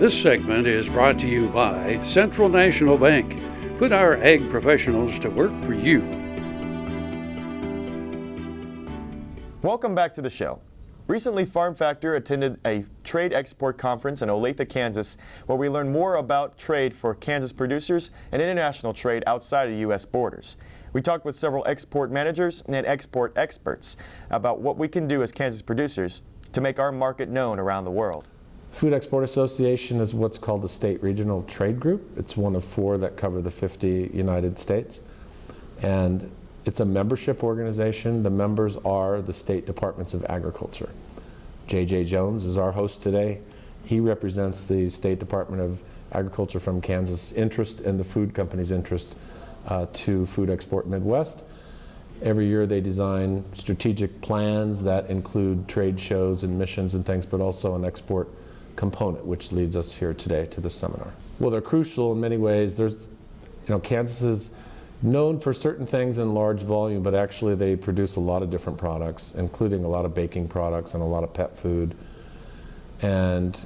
This segment is brought to you by Central National Bank. Put our ag professionals to work for you. Welcome back to the show. Recently, Farm Factor attended a trade export conference in Olathe, Kansas, where we learned more about trade for Kansas producers and international trade outside of U.S. borders. We talked with several export managers and export experts about what we can do as Kansas producers to make our market known around the world. Food Export Association is what's called the State Regional Trade Group. It's one of 4 that cover the 50 United States. And it's a membership organization. The members are the state departments of agriculture. J.J. Jones is our host today. He represents the State Department of Agriculture from Kansas' interest and the food company's interest to Food Export Midwest. Every year they design strategic plans that include trade shows and missions and things, but also an export component, which leads us here today to the seminar. Well, they're crucial in many ways. Kansas is known for certain things in large volume, but actually they produce a lot of different products, including a lot of baking products and a lot of pet food. And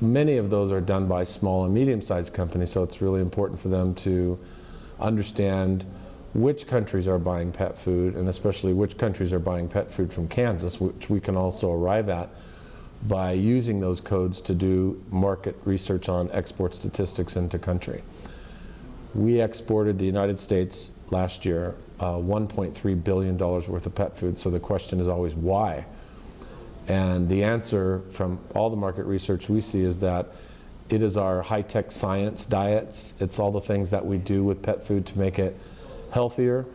many of those are done by small and medium-sized companies, so it's really important for them to understand which countries are buying pet food, and especially which countries are buying pet food from Kansas, which we can also arrive at by using those codes to do market research on export statistics into country. We exported the United States last year $1.3 billion worth of pet food, so the question is always why? And the answer from all the market research we see is that it is our high-tech science diets. It's all the things that we do with pet food to make it healthier.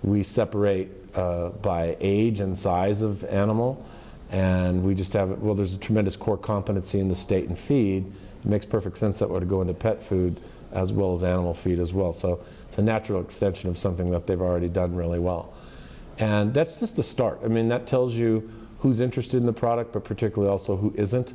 We separate by age and size of animal, and we just have, well, there's a tremendous core competency in the state in feed. It makes perfect sense that would go into pet food as well as animal feed as well. So it's a natural extension of something that they've already done really well. And that's just the start. I mean, that tells you who's interested in the product, but particularly also who isn't.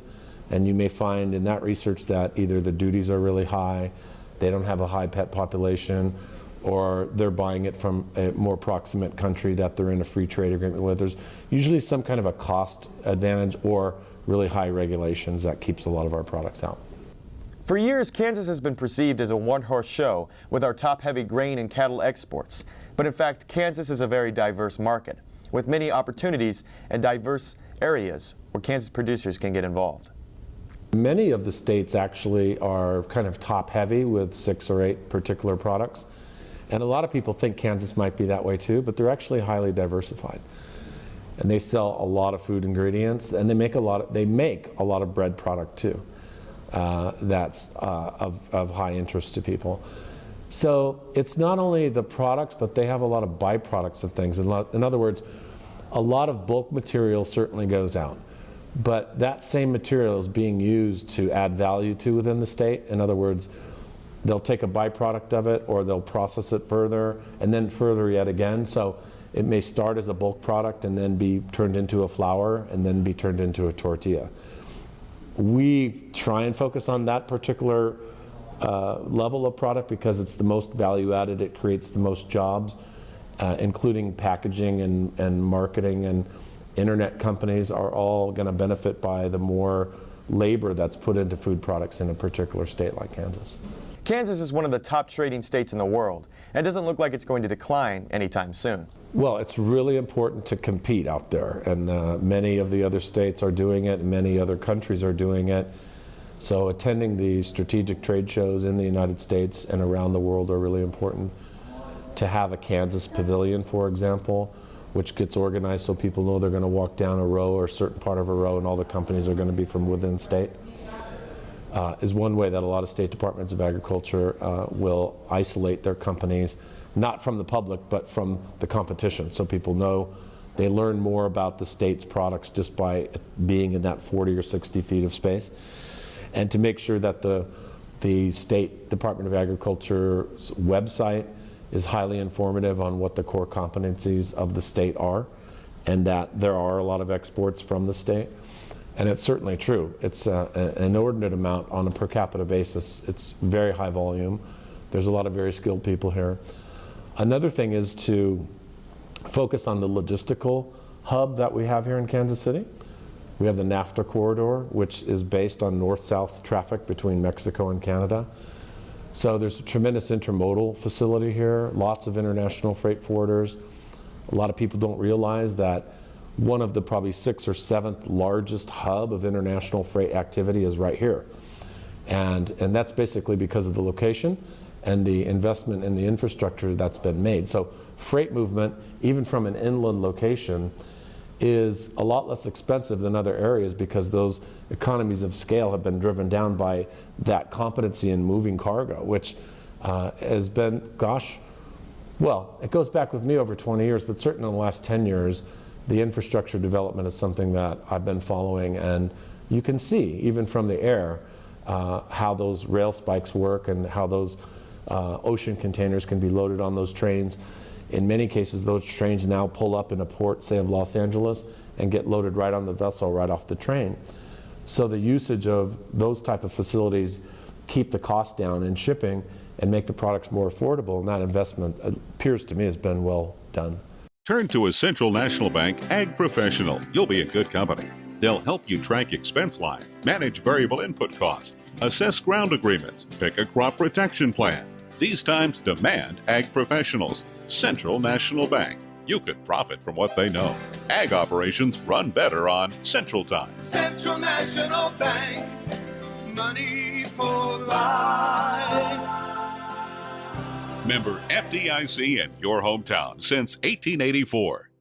And you may find in that research that either the duties are really high, they don't have a high pet population, or they're buying it from a more proximate country that they're in a free trade agreement with. There's usually some kind of a cost advantage or really high regulations that keeps a lot of our products out. For years, Kansas has been perceived as a one-horse show with our top-heavy grain and cattle exports. But in fact, Kansas is a very diverse market with many opportunities and diverse areas where Kansas producers can get involved. Many of the states actually are kind of top-heavy with 6 or 8 particular products. And a lot of people think Kansas might be that way too, but they're actually highly diversified. And they sell a lot of food ingredients, and they make a lot of bread product too. That's of high interest to people. So it's not only the products, but they have a lot of byproducts of things. In other words, a lot of bulk material certainly goes out, but that same material is being used to add value to within the state. In other words, they'll take a byproduct of it, or they'll process it further, and then further yet again. So it may start as a bulk product and then be turned into a flour and then be turned into a tortilla. We try and focus on that particular level of product because it's the most value added, it creates the most jobs, including packaging and marketing, and internet companies are all going to benefit by the more labor that's put into food products in a particular state like Kansas. Kansas is one of the top trading states in the world, and it doesn't look like it's going to decline anytime soon. Well, it's really important to compete out there, and many of the other states are doing it, and many other countries are doing it. So attending the strategic trade shows in the United States and around the world are really important. To have a Kansas pavilion, for example, which gets organized so people know they're going to walk down a row or a certain part of a row and all the companies are going to be from within state, is one way that a lot of state departments of agriculture will isolate their companies, not from the public, but from the competition. So people know, they learn more about the state's products just by being in that 40 or 60 feet of space. And to make sure that the State Department of Agriculture's website is highly informative on what the core competencies of the state are, and that there are a lot of exports from the state. And it's certainly true. It's an inordinate amount on a per capita basis. It's very high volume. There's a lot of very skilled people here. Another thing is to focus on the logistical hub that we have here in Kansas City. We have the NAFTA corridor, which is based on north-south traffic between Mexico and Canada. So there's a tremendous intermodal facility here, lots of international freight forwarders. A lot of people don't realize that one of the probably 6th or 7th largest hub of international freight activity is right here. And that's basically because of the location and the investment in the infrastructure that's been made. So freight movement, even from an inland location, is a lot less expensive than other areas because those economies of scale have been driven down by that competency in moving cargo, which has been, gosh, well, it goes back with me over 20 years, but certainly in the last 10 years, the infrastructure development is something that I've been following, and you can see, even from the air, how those rail spikes work and how those ocean containers can be loaded on those trains. In many cases, those trains now pull up in a port, say of Los Angeles, and get loaded right on the vessel right off the train. So the usage of those type of facilities keep the cost down in shipping and make the products more affordable, and that investment appears to me has been well done. Turn to a Central National Bank Ag Professional. You'll be in good company. They'll help you track expense lines, manage variable input costs, assess ground agreements, pick a crop protection plan. These times demand ag professionals. Central National Bank. You could profit from what they know. Ag operations run better on Central Time. Central National Bank. Money for life. Member FDIC in your hometown since 1884.